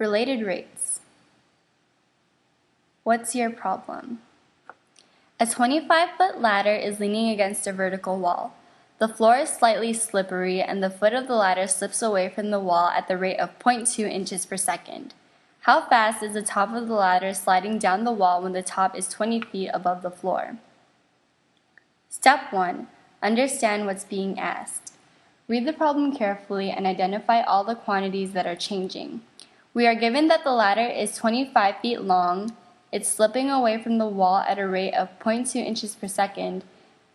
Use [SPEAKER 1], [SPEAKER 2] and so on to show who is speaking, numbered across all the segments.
[SPEAKER 1] Related rates. What's your problem? A 25-foot ladder is leaning against a vertical wall. The floor is slightly slippery and the foot of the ladder slips away from the wall at the rate of 0.2 inches per second. How fast is the top of the ladder sliding down the wall when the top is 20 feet above the floor? Step 1. Understand what's being asked. Read the problem carefully and identify all the quantities that are changing. We are given that the ladder is 25 feet long, it's slipping away from the wall at a rate of 0.2 inches per second,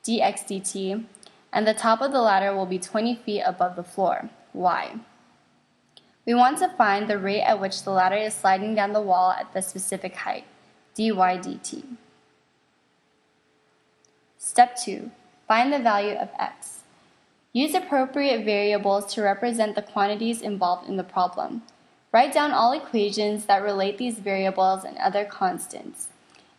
[SPEAKER 1] dx dt, and the top of the ladder will be 20 feet above the floor, y. We want to find the rate at which the ladder is sliding down the wall at the specific height, dy dt. Step 2. Find the value of x. Use appropriate variables to represent the quantities involved in the problem. Write down all equations that relate these variables and other constants.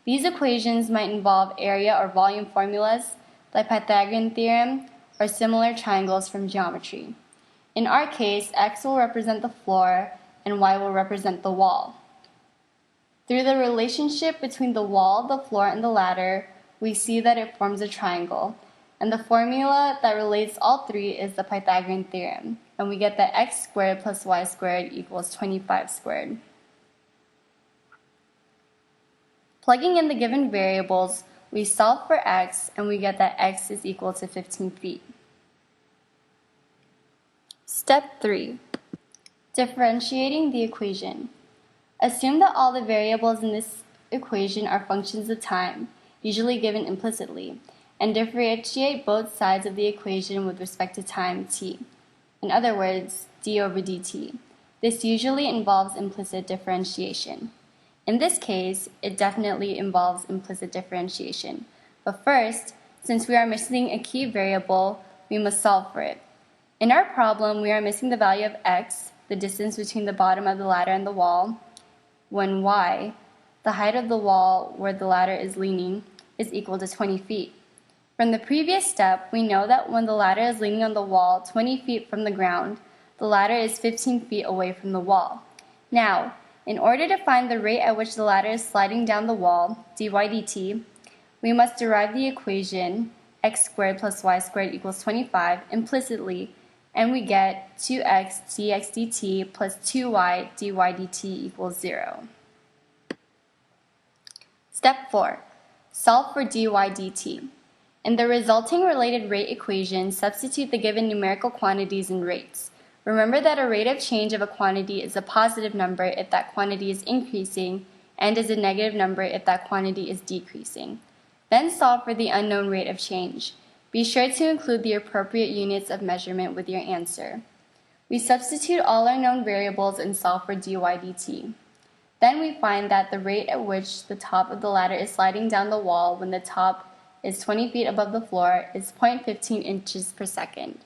[SPEAKER 1] These equations might involve area or volume formulas, the Pythagorean theorem, or similar triangles from geometry. In our case, x will represent the floor and y will represent the wall. Through the relationship between the wall, the floor, and the ladder, we see that it forms a triangle, and the formula that relates all three is the Pythagorean theorem, and we get that x squared plus y squared equals 25 squared. Plugging in the given variables, we solve for x, and we get that x is equal to 15 feet. Step 3. Differentiating the equation. Assume that all the variables in this equation are functions of time, usually given implicitly, and differentiate both sides of the equation with respect to time t. In other words, d over dt. This usually involves implicit differentiation. In this case, it definitely involves implicit differentiation. But first, since we are missing a key variable, we must solve for it. In our problem, we are missing the value of x, the distance between the bottom of the ladder and the wall, when y, the height of the wall where the ladder is leaning, is equal to 20 feet. From the previous step, we know that when the ladder is leaning on the wall 20 feet from the ground, the ladder is 15 feet away from the wall. Now, in order to find the rate at which the ladder is sliding down the wall, dy dt, we must derive the equation x squared plus y squared equals 25 implicitly, and we get 2x dx dt plus 2y dy dt equals 0. Step 4. Solve for dy dt. In the resulting related rate equation, substitute the given numerical quantities and rates. Remember that a rate of change of a quantity is a positive number if that quantity is increasing and is a negative number if that quantity is decreasing. Then solve for the unknown rate of change. Be sure to include the appropriate units of measurement with your answer. We substitute all our known variables and solve for dy dt. Then we find that the rate at which the top of the ladder is sliding down the wall when the top is 20 feet above the floor is 0.15 inches per second.